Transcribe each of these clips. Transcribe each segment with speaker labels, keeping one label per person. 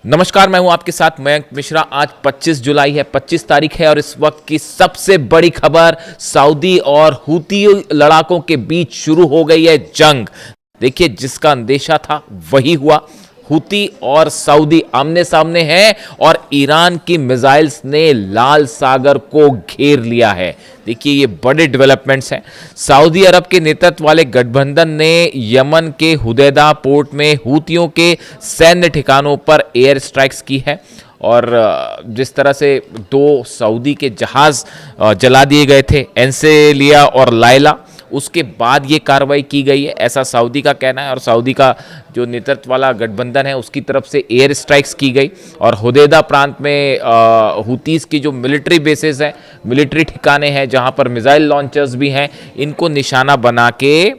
Speaker 1: नमस्कार, मैं हूं आपके साथ मयंक मिश्रा। आज 25 जुलाई है, 25 तारीख है और इस वक्त की सबसे बड़ी खबर, सऊदी और हूती लड़ाकों के बीच शुरू हो गई है जंग। देखिए, जिसका अंदेशा था वही हुआ। हूती और सऊदी आमने सामने हैं और ईरान की मिसाइल्स ने लाल सागर को घेर लिया है। देखिए, ये बड़े डेवलपमेंट्स हैं। सऊदी अरब के नेतृत्व वाले गठबंधन ने यमन के हुदैदा पोर्ट में हूतियों के सैन्य ठिकानों पर एयर स्ट्राइक्स की है और जिस तरह से दो सऊदी के जहाज जला दिए गए थे, एंसेलिया और लायला, उसके बाद ये कार्रवाई की गई है, ऐसा सऊदी का कहना है। और सऊदी का जो नेतृत्व वाला गठबंधन है उसकी तरफ से एयर स्ट्राइक्स की गई और हुदैदा प्रांत में हूतीस की जो मिलिट्री बेसेस हैं, मिलिट्री ठिकाने हैं जहां पर मिसाइल लॉन्चर्स भी हैं, इनको निशाना बना के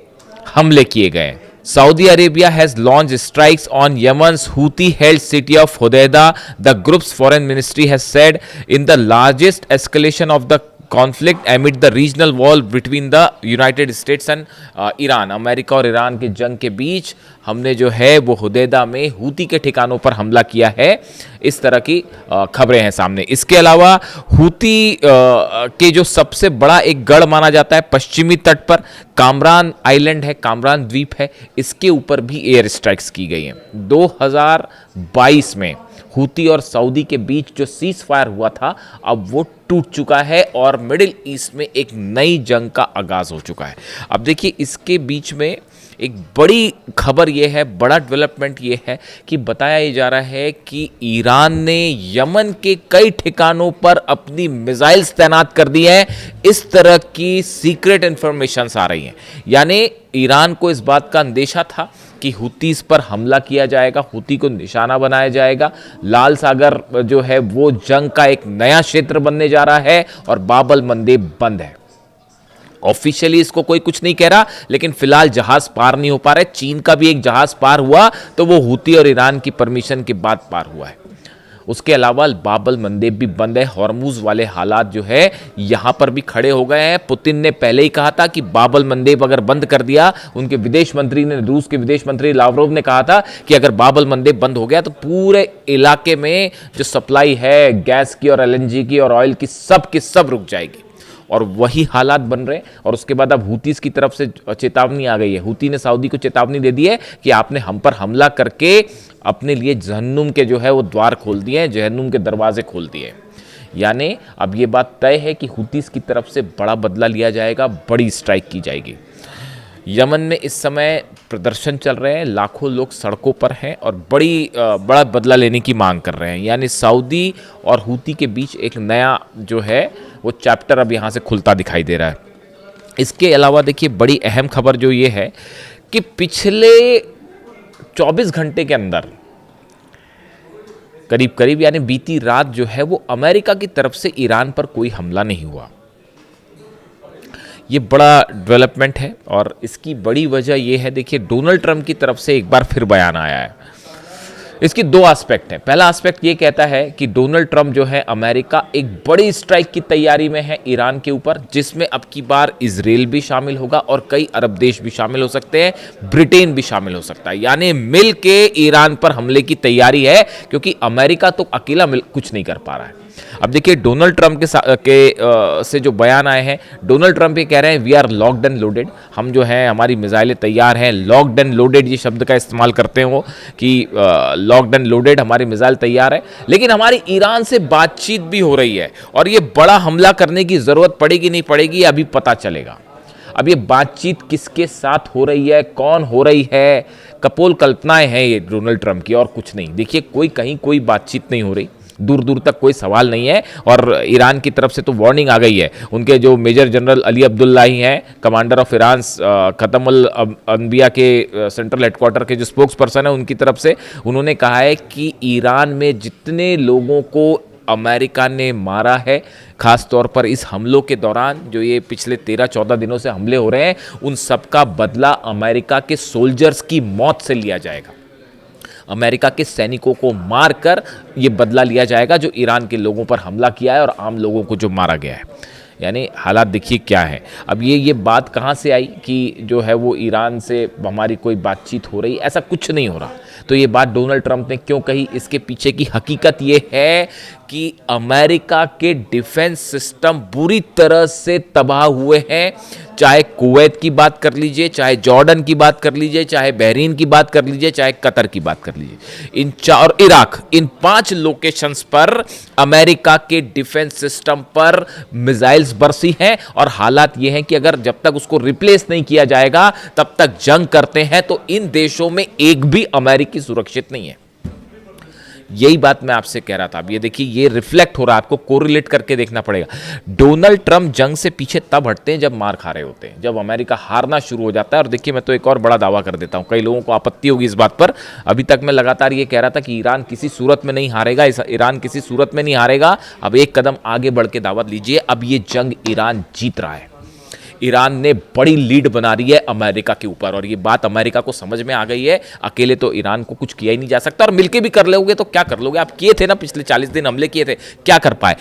Speaker 1: हमले किए गए। Saudi Arabia has launched strikes on Yemen's Houthi-held city of Hodeidah, the group's foreign ministry has said, in the largest escalation of the conflict amid the regional war between the United States and Iran। America और Iran के जंग के बीच हमने जो है वो Hudaydah में Houthi के ठिकानों पर हमला किया है, इस तरह की खबरें हैं सामने। इसके अलावा हूती के जो सबसे बड़ा एक गढ़ माना जाता है पश्चिमी तट पर, कामरान आइलैंड है, कामरान द्वीप है, इसके ऊपर भी एयर स्ट्राइक्स की गई हैं। 2022 में हूती और सऊदी के बीच जो सीज फायर हुआ था अब वो टूट चुका है और मिडिल ईस्ट में एक नई जंग का आगाज हो चुका है। अब देखिए, इसके बीच में एक बड़ी खबर यह है, बड़ा डेवलपमेंट ये है कि बताया ये जा रहा है कि ईरान ने यमन के कई ठिकानों पर अपनी मिसाइल्स तैनात कर दी हैं। इस तरह की सीक्रेट इंफॉर्मेशंस आ रही हैं, यानी ईरान को इस बात का अंदेशा था कि हूतीस पर हमला किया जाएगा, हूती को निशाना बनाया जाएगा। लाल सागर जो है वो जंग का एक नया क्षेत्र बनने जा रहा है और बाबल मंदेब बंद है। ऑफिशियली इसको कोई कुछ नहीं कह रहा, लेकिन फिलहाल जहाज पार नहीं हो पा रहे। चीन का भी एक जहाज पार हुआ तो वो हूती और ईरान की परमिशन के बाद पार हुआ है। उसके अलावा बाबल मंदेब भी बंद है। हॉर्मुज वाले हालात जो है यहां पर भी खड़े हो गए हैं। पुतिन ने पहले ही कहा था कि बाबल मंदेब अगर बंद कर दिया, उनके विदेश मंत्री ने, रूस के विदेश मंत्री लावरोव ने कहा था कि अगर बाबल मंदेब बंद हो गया तो पूरे इलाके में जो सप्लाई है गैस की और एलएनजी की और ऑयल की सब रुक जाएगी और वही हालात बन रहे हैं। और उसके बाद अब हूतीस की तरफ से चेतावनी आ गई है। हूती ने सऊदी को चेतावनी दे दी है कि आपने हम पर हमला करके अपने लिए जहन्नुम के जो है वो द्वार खोल दिए हैं, जहन्नुम के दरवाजे खोल दिए हैं। यानी अब ये बात तय है कि हूतीस की तरफ से बड़ा बदला लिया जाएगा, बड़ी स्ट्राइक की जाएगी। यमन में इस समय प्रदर्शन चल रहे हैं, लाखों लोग सड़कों पर हैं और बड़ा बदला लेने की मांग कर रहे हैं। यानी सऊदी और हूती के बीच एक नया जो है वो चैप्टर अब यहाँ से खुलता दिखाई दे रहा है। इसके अलावा देखिए, बड़ी अहम खबर जो ये है कि पिछले 24 घंटे के अंदर करीब यानी बीती रात जो है वो अमेरिका की तरफ से ईरान पर कोई हमला नहीं हुआ। ये बड़ा डेवलपमेंट है और इसकी बड़ी वजह यह है, देखिए, डोनाल्ड ट्रंप की तरफ से एक बार फिर बयान आया है। इसकी दो एस्पेक्ट हैं। पहला एस्पेक्ट ये कहता है कि डोनाल्ड ट्रंप जो है, अमेरिका एक बड़ी स्ट्राइक की तैयारी में है ईरान के ऊपर, जिसमें अब की बार इजराइल भी शामिल होगा और कई अरब देश भी शामिल हो सकते हैं, ब्रिटेन भी शामिल हो सकता है। यानी मिल के ईरान पर हमले की तैयारी है, क्योंकि अमेरिका तो अकेला कुछ नहीं कर पा रहा है। अब देखिए, डोनाल्ड ट्रंप से जो बयान आए हैं, डोनाल्ड ट्रंप ये कह रहे हैं we are locked and loaded, हम जो हैं हमारी मिसाइलें तैयार हैं। लॉक्ड एंड लोडेड ये शब्द का इस्तेमाल करते हैं वो कि लॉक्ड एंड लोडेड, हमारी मिसाइल तैयार है, लेकिन हमारी ईरान से बातचीत भी हो रही है और ये बड़ा हमला करने की जरूरत पड़ेगी नहीं पड़ेगी अभी पता चलेगा। अब ये बातचीत किसके साथ हो रही है, कौन हो रही है, कपोल कल्पनाएं हैं ये डोनाल्ड ट्रंप की और कुछ नहीं। देखिए, कोई बातचीत नहीं हो रही, दूर दूर तक कोई सवाल नहीं है और ईरान की तरफ से तो वार्निंग आ गई है। उनके जो मेजर जनरल अली अब्दुल्लाही हैं, कमांडर ऑफ ईरान, खतमुल अनबिया के सेंट्रल हेडक्वार्टर के जो स्पोक्स पर्सन है, उनकी तरफ से उन्होंने कहा है कि ईरान में जितने लोगों को अमेरिका ने मारा है, खास तौर पर इस हमलों के दौरान जो ये पिछले 13-14 दिनों से हमले हो रहे हैं, उन सबका बदला अमेरिका के सोल्जर्स की मौत से लिया जाएगा। अमेरिका के सैनिकों को मारकर ये बदला लिया जाएगा जो ईरान के लोगों पर हमला किया है और आम लोगों को जो मारा गया है। यानी हालात देखिए क्या है। अब ये बात कहाँ से आई कि जो है वो ईरान से हमारी कोई बातचीत हो रही, ऐसा कुछ नहीं हो रहा। तो ये बात डोनाल्ड ट्रंप ने क्यों कही, इसके पीछे की हकीकत ये है कि अमेरिका के डिफेंस सिस्टम बुरी तरह से तबाह हुए हैं। चाहे कुवैत की बात कर लीजिए, चाहे जॉर्डन की बात कर लीजिए, चाहे बहरीन की बात कर लीजिए, चाहे कतर की बात कर लीजिए, इन चार, इराक, इन 5 लोकेशंस पर अमेरिका के डिफेंस सिस्टम पर मिसाइल्स बरसी हैं। और हालात ये हैं कि अगर जब तक उसको रिप्लेस नहीं किया जाएगा तब तक जंग करते हैं। तो इन देशों में एक भी अमेरिकी सुरक्षित नहीं है। यही बात मैं आपसे कह रहा था। अब ये देखिए, ये रिफ्लेक्ट हो रहा है, आपको कोरिलेट करके देखना पड़ेगा। डोनाल्ड ट्रंप जंग से पीछे तब हटते हैं जब मार खा रहे होते हैं, जब अमेरिका हारना शुरू हो जाता है। और देखिए, मैं तो एक और बड़ा दावा कर देता हूं, कई लोगों को आपत्ति होगी इस बात पर। अभी तक मैं लगातार ये कह रहा था कि ईरान किसी सूरत में नहीं हारेगा, ईरान किसी सूरत में नहीं हारेगा। अब एक कदम आगे बढ़ के दावा लीजिए, अब ये जंग ईरान जीत रहा है। ईरान ने बड़ी लीड बना रही है अमेरिका के ऊपर, और ये बात अमेरिका को समझ में आ गई है। अकेले तो ईरान को कुछ किया ही नहीं जा सकता, और मिलके भी कर लोगे तो क्या कर लोगे। आप किए थे ना, पिछले 40 दिन हमले किए थे, क्या कर पाए।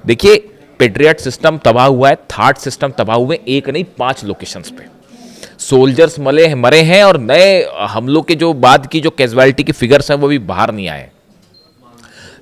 Speaker 1: देखिए, पेट्रियट सिस्टम तबाह हुआ है, थार्ड सिस्टम तबाह हुए, एक नहीं 5 लोकेशंस पे सोल्जर्स मरे हैं। और नए हमलों के जो बाद की जो कैजुअलिटी के फिगर्स हैं वो भी बाहर नहीं आए।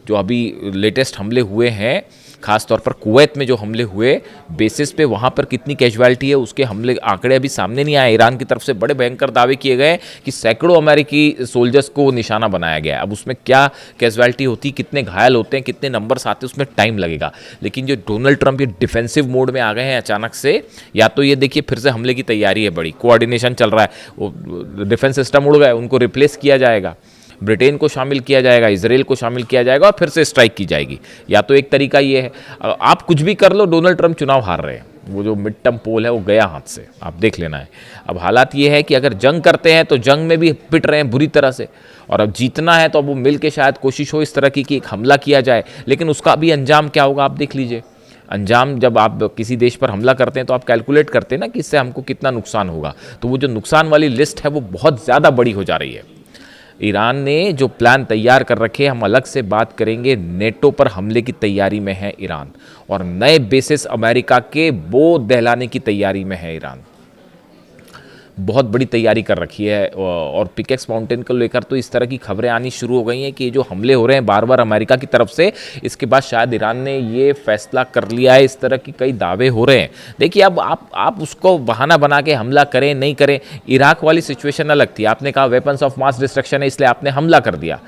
Speaker 1: जो अभी लेटेस्ट हमले हुए हैं, खासतौर पर कुवैत में जो हमले हुए बेसिस पे, वहाँ पर कितनी कैजुअलिटी है उसके हमले आंकड़े अभी सामने नहीं आए। ईरान की तरफ से बड़े भयंकर दावे किए गए कि सैकड़ों अमेरिकी सोल्जर्स को निशाना बनाया गया है। अब उसमें क्या कैजुअलिटी होती, कितने घायल होते हैं, कितने नंबर्स आते हैं, उसमें टाइम लगेगा। लेकिन जो डोनाल्ड ट्रंप ये डिफेंसिव मोड में आ गए हैं अचानक से, या तो ये देखिए फिर से हमले की तैयारी है, बड़ी कोऑर्डिनेशन चल रहा है, वो डिफेंस सिस्टम उड़ गए, उनको रिप्लेस किया जाएगा, ब्रिटेन को शामिल किया जाएगा, इजराइल को शामिल किया जाएगा, और फिर से स्ट्राइक की जाएगी। या तो एक तरीका ये है, आप कुछ भी कर लो, डोनाल्ड ट्रंप चुनाव हार रहे हैं। वो जो मिड टर्म पोल है वो गया हाथ से, आप देख लेना है। अब हालात ये है कि अगर जंग करते हैं तो जंग में भी पिट रहे हैं बुरी तरह से, और अब जीतना है तो अब वो मिल के शायद कोशिश हो इस तरह की कि एक हमला किया जाए। लेकिन उसका भी अंजाम क्या होगा आप देख लीजिए। अंजाम, जब आप किसी देश पर हमला करते हैं तो आप कैलकुलेट करते हैं ना कि इससे हमको कितना नुकसान होगा। तो वो जो नुकसान वाली लिस्ट है वो बहुत ज़्यादा बड़ी हो जा रही है। ईरान ने जो प्लान तैयार कर रखे, हम अलग से बात करेंगे। नेटो पर हमले की तैयारी में है ईरान, और नए बेसिस अमेरिका के वो दहलाने की तैयारी में है ईरान। बहुत बड़ी तैयारी कर रखी है। और पिकेक्स माउंटेन को लेकर तो इस तरह की खबरें आनी शुरू हो गई हैं कि जो हमले हो रहे हैं बार बार अमेरिका की तरफ से, इसके बाद शायद ईरान ने ये फैसला कर लिया है। इस तरह की कई दावे हो रहे हैं। देखिए, अब आप उसको बहाना बना के हमला करें नहीं करें, इराक वाली सिचुएशन अलग थी। आपने कहा वेपन्स ऑफ मास डिस्ट्रक्शन है, इसलिए आपने हमला कर दिया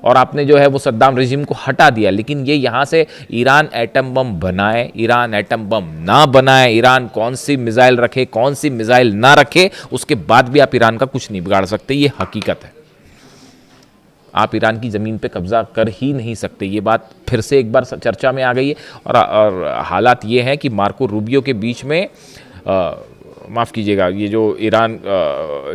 Speaker 1: और आपने जो है वो सद्दाम रेजिम को हटा दिया। लेकिन ये यहाँ से ईरान एटम बम बनाए, ईरान एटम बम ना बनाए, ईरान कौन सी मिसाइल रखे, कौन सी मिसाइल ना रखे, उसके बाद भी आप ईरान का कुछ नहीं बिगाड़ सकते। ये हकीकत है। आप ईरान की ज़मीन पे कब्जा कर ही नहीं सकते। ये बात फिर से एक बार चर्चा में आ गई है। और हालात ये हैं कि मार्को रूबियो के बीच में, माफ़ कीजिएगा, ये जो ईरान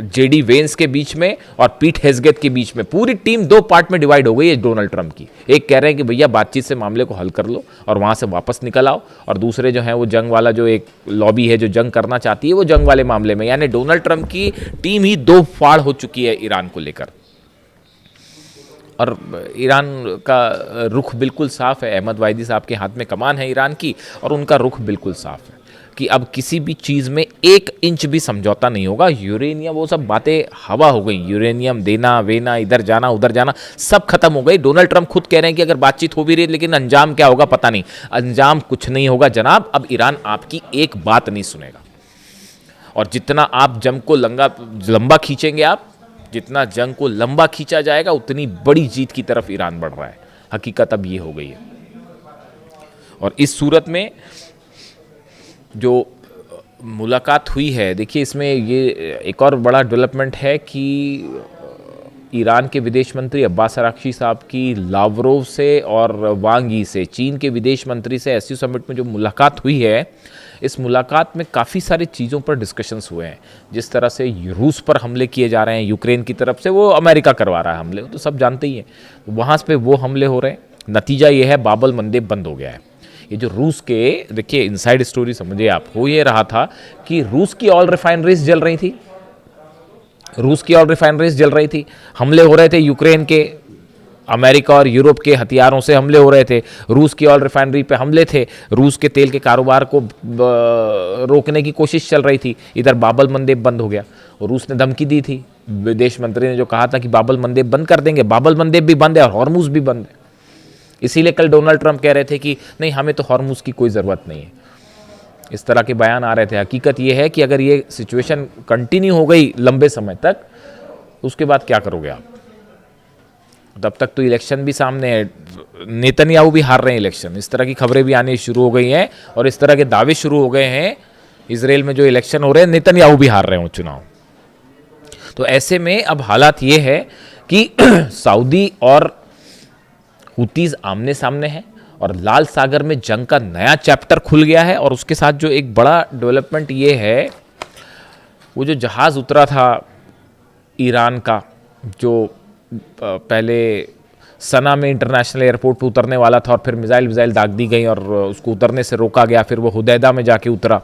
Speaker 1: जेडी वेंस के बीच में और पीट हेग्सेथ के बीच में पूरी टीम 2 पार्ट में डिवाइड हो गई है डोनाल्ड ट्रंप की। एक कह रहे हैं कि भैया बातचीत से मामले को हल कर लो और वहाँ से वापस निकल आओ, और दूसरे जो हैं वो जंग वाला जो एक लॉबी है जो जंग करना चाहती है वो जंग वाले मामले में। यानी डोनाल्ड ट्रंप की टीम ही 2 फाड़ हो चुकी है ईरान को लेकर। और ईरान का रुख बिल्कुल साफ़ है। अहमद वाहिदी साहब के हाथ में कमान है ईरान की, और उनका रुख बिल्कुल साफ़ है कि अब किसी भी चीज़ में 1 इंच भी समझौता नहीं होगा। यूरेनियम, वो सब बातें हवा हो गई। यूरेनियम देना वेना, इधर जाना उधर जाना, सब खत्म हो गई। डोनाल्ड ट्रंप खुद कह रहे हैं कि अगर बातचीत हो भी रही है लेकिन अंजाम क्या होगा पता नहीं। अंजाम कुछ नहीं होगा जनाब। अब ईरान आपकी एक बात नहीं सुनेगा, और जितना आप जंग को लंबा खींचेंगे, आप जितना जंग को लंबा खींचा जाएगा उतनी बड़ी जीत की तरफ ईरान बढ़ रहा है। हकीकत अब ये हो गई है। और इस सूरत में जो मुलाकात हुई है, देखिए इसमें ये एक और बड़ा डेवलपमेंट है कि ईरान के विदेश मंत्री अब्बास अराक्ची साहब की लावरोव से और वांग यी से, चीन के विदेश मंत्री से एससीओ समिट में जो मुलाकात हुई है, इस मुलाकात में काफ़ी सारी चीज़ों पर डिस्कशंस हुए हैं। जिस तरह से रूस पर हमले किए जा रहे हैं यूक्रेन की तरफ से, वो अमेरिका करवा रहा है हमले, तो सब जानते ही हैं। वहाँ पे वो हमले हो रहे हैं। नतीजा ये है बाबल मंदेब बंद हो गया है। ये जो रूस के, देखिए इनसाइड स्टोरी समझिए आप, हो ये रहा था कि रूस की ऑयल रिफाइनरीज जल रही थी, हमले हो रहे थे यूक्रेन के, अमेरिका और यूरोप के हथियारों से हमले हो रहे थे, रूस की ऑयल रिफाइनरी पे हमले थे, रूस के तेल के कारोबार को रोकने की कोशिश चल रही थी। इधर बाबल मंदेब बंद हो गया और रूस ने धमकी दी थी विदेश मंत्री ने जो कहा था कि बाबल मंदेब बंद कर देंगे, बाबल मंदेब भी बंद है और हॉर्मुज भी बंद है। इसीलिए कल डोनाल्ड ट्रंप कह रहे थे कि नहीं, हमें तो हॉर्मुज की कोई ज़रूरत नहीं है। इस तरह के बयान आ रहे थे। हकीकत ये है कि अगर ये सिचुएशन कंटिन्यू हो गई लंबे समय तक, उसके बाद क्या करोगे आप? तब तक तो इलेक्शन भी सामने है, नेतन्याहू भी हार रहे हैं इलेक्शन, इस तरह की खबरें भी आनी शुरू हो गई हैं और इस तरह के दावे शुरू हो गए हैं। इजराइल में जो इलेक्शन हो रहे हैं, नेतन्याहू भी हार रहे हैं वो चुनाव। तो ऐसे में अब हालात ये है कि सऊदी और हुतीज आमने सामने हैं और लाल सागर में जंग का नया चैप्टर खुल गया है। और उसके साथ जो एक बड़ा डेवलपमेंट ये है, वो जो जहाज़ उतरा था ईरान का, जो पहले सना में इंटरनेशनल एयरपोर्ट पे उतरने वाला था और फिर मिसाइल दाग दी गई और उसको उतरने से रोका गया, फिर वो हुदैदा में जाके उतरा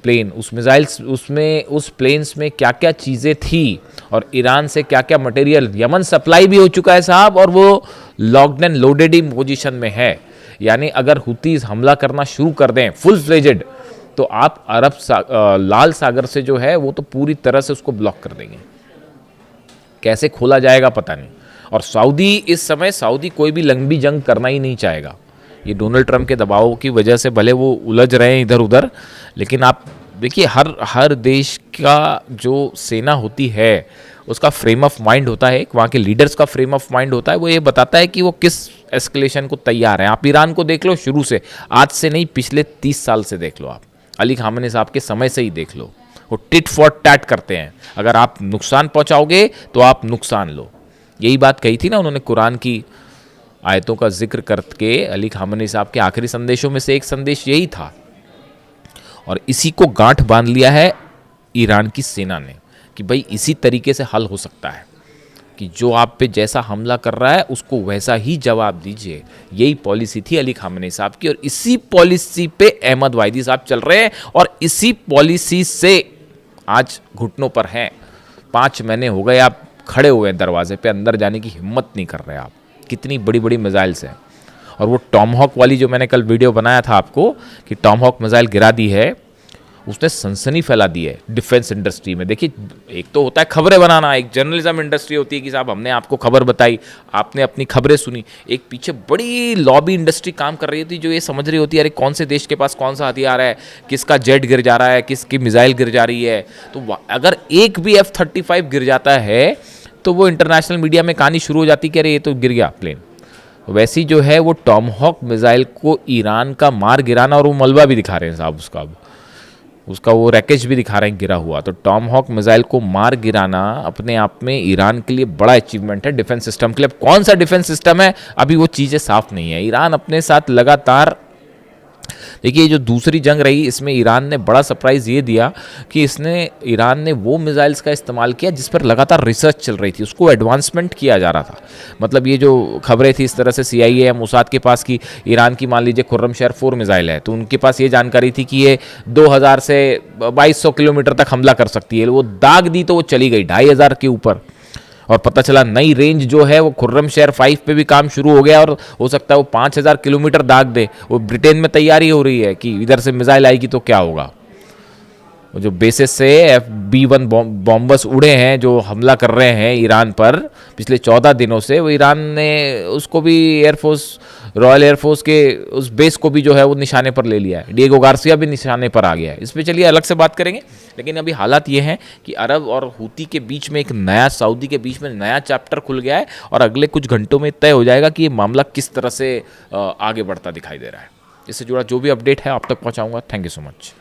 Speaker 1: प्लेन। उस प्लेन्स में क्या क्या चीज़ें थी और ईरान से क्या क्या मटेरियल यमन सप्लाई भी हो चुका है साहब, और वो locked and loaded he position में है। यानी अगर हुतीज हमला करना शुरू कर दें फुल फ्लेजेड, तो आप लाल सागर से जो है वो तो पूरी तरह से उसको ब्लॉक कर देंगे। कैसे खोला जाएगा पता नहीं। और सऊदी इस समय कोई भी लंबी जंग करना ही नहीं चाहेगा। ये डोनाल्ड ट्रंप के दबाव की वजह से भले वो उलझ रहे हैं इधर उधर, लेकिन आप देखिए हर देश का जो सेना होती है उसका फ्रेम ऑफ माइंड होता है, वहाँ के लीडर्स का फ्रेम ऑफ माइंड होता है। वो ये बताता है कि वो किस एस्केलेशन को तैयार है। आप ईरान को देख लो शुरू से, आज से नहीं पिछले 30 साल से देख लो, आप अली खामेनी साहब के समय से ही देख लो, वो टिट फॉर टैट करते हैं। अगर आप नुकसान पहुंचाओगे तो आप नुकसान लो। यही बात कही थी ना उन्होंने कुरान की आयतों का जिक्र करके। अली खामेनी साहब के आखिरी संदेशों में से एक संदेश यही था, और इसी को गांठ बांध लिया है ईरान की सेना ने कि भाई इसी तरीके से हल हो सकता है कि जो आप पे जैसा हमला कर रहा है उसको वैसा ही जवाब दीजिए। यही पॉलिसी थी अली खामेनी साहब की, और इसी पॉलिसी पे अहमद वाहिदी साहब चल रहे हैं और इसी पॉलिसी से आज घुटनों पर हैं। 5 महीने हो गए आप खड़े हुए हैं दरवाजे पे, अंदर जाने की हिम्मत नहीं कर रहे आप। कितनी बड़ी बड़ी मिसाइल्स हैं। और वो टॉमहॉक वाली जो मैंने कल वीडियो बनाया था आपको कि टॉमहॉक मिसाइल गिरा दी है, उसने सनसनी फैला दी है डिफेंस इंडस्ट्री में। देखिए, एक तो होता है खबरें बनाना, एक जर्नलिज्म इंडस्ट्री होती है कि साहब हमने आपको खबर बताई, आपने अपनी खबरें सुनी। एक पीछे बड़ी लॉबी इंडस्ट्री काम कर रही होती है जो ये समझ रही होती है अरे कौन से देश के पास कौन सा हथियार है, किसका जेट गिर जा रहा है, किसकी मिसाइल गिर जा रही है। तो अगर एक भी F-35 गिर जाता है तो वो इंटरनेशनल मीडिया में कहानी शुरू हो जाती कि अरे ये तो गिर गया प्लेन। वैसी जो है वो टॉमहॉक मिसाइल को ईरान का मार गिराना, और वो मलबा भी दिखा रहे हैं साहब उसका वो रैकेज भी दिखा रहे हैं गिरा हुआ। तो टॉमहॉक मिसाइल को मार गिराना अपने आप में ईरान के लिए बड़ा अचीवमेंट है डिफेंस सिस्टम के लिए। अब कौन सा डिफेंस सिस्टम है अभी वो चीज़ें साफ नहीं है। ईरान अपने साथ लगातार, देखिए जो दूसरी जंग रही इसमें ईरान ने बड़ा सरप्राइज़ ये दिया कि ईरान ने वो मिसाइल्स का इस्तेमाल किया जिस पर लगातार रिसर्च चल रही थी, उसको एडवांसमेंट किया जा रहा था। मतलब ये जो खबरें थी इस तरह से CIA या मोसाद के पास कि ईरान की मान लीजिए खुर्रमशहर 4 मिसाइल है, तो उनके पास ये जानकारी थी कि ये 2000 से 2200 किलोमीटर तक हमला कर सकती है। वो दाग दी तो वो चली गई 2500 के ऊपर, और पता चला नई रेंज जो है वो खुर्रमशहर 5 पे भी काम शुरू हो गया, और हो सकता है वो 5000 किलोमीटर दाग दे। वो ब्रिटेन में तैयारी हो रही है कि इधर से मिसाइल आएगी तो क्या होगा। वो जो बेसिस से B-1 बॉम्बर्स उड़े हैं जो हमला कर रहे हैं ईरान पर पिछले 14 दिनों से, वो ईरान ने उसको भी रॉयल एयरफोर्स के उस बेस को भी जो है वो निशाने पर ले लिया है। डिएगो गार्सिया भी निशाने पर आ गया है। इस पर चलिए अलग से बात करेंगे, लेकिन अभी हालात ये हैं कि अरब और हूती के बीच में एक नया, सऊदी के बीच में नया चैप्टर खुल गया है, और अगले कुछ घंटों में तय हो जाएगा कि ये मामला किस तरह से आगे बढ़ता दिखाई दे रहा है। इससे जुड़ा जो भी अपडेट है आप तक पहुँचाऊँगा। Thank you so much.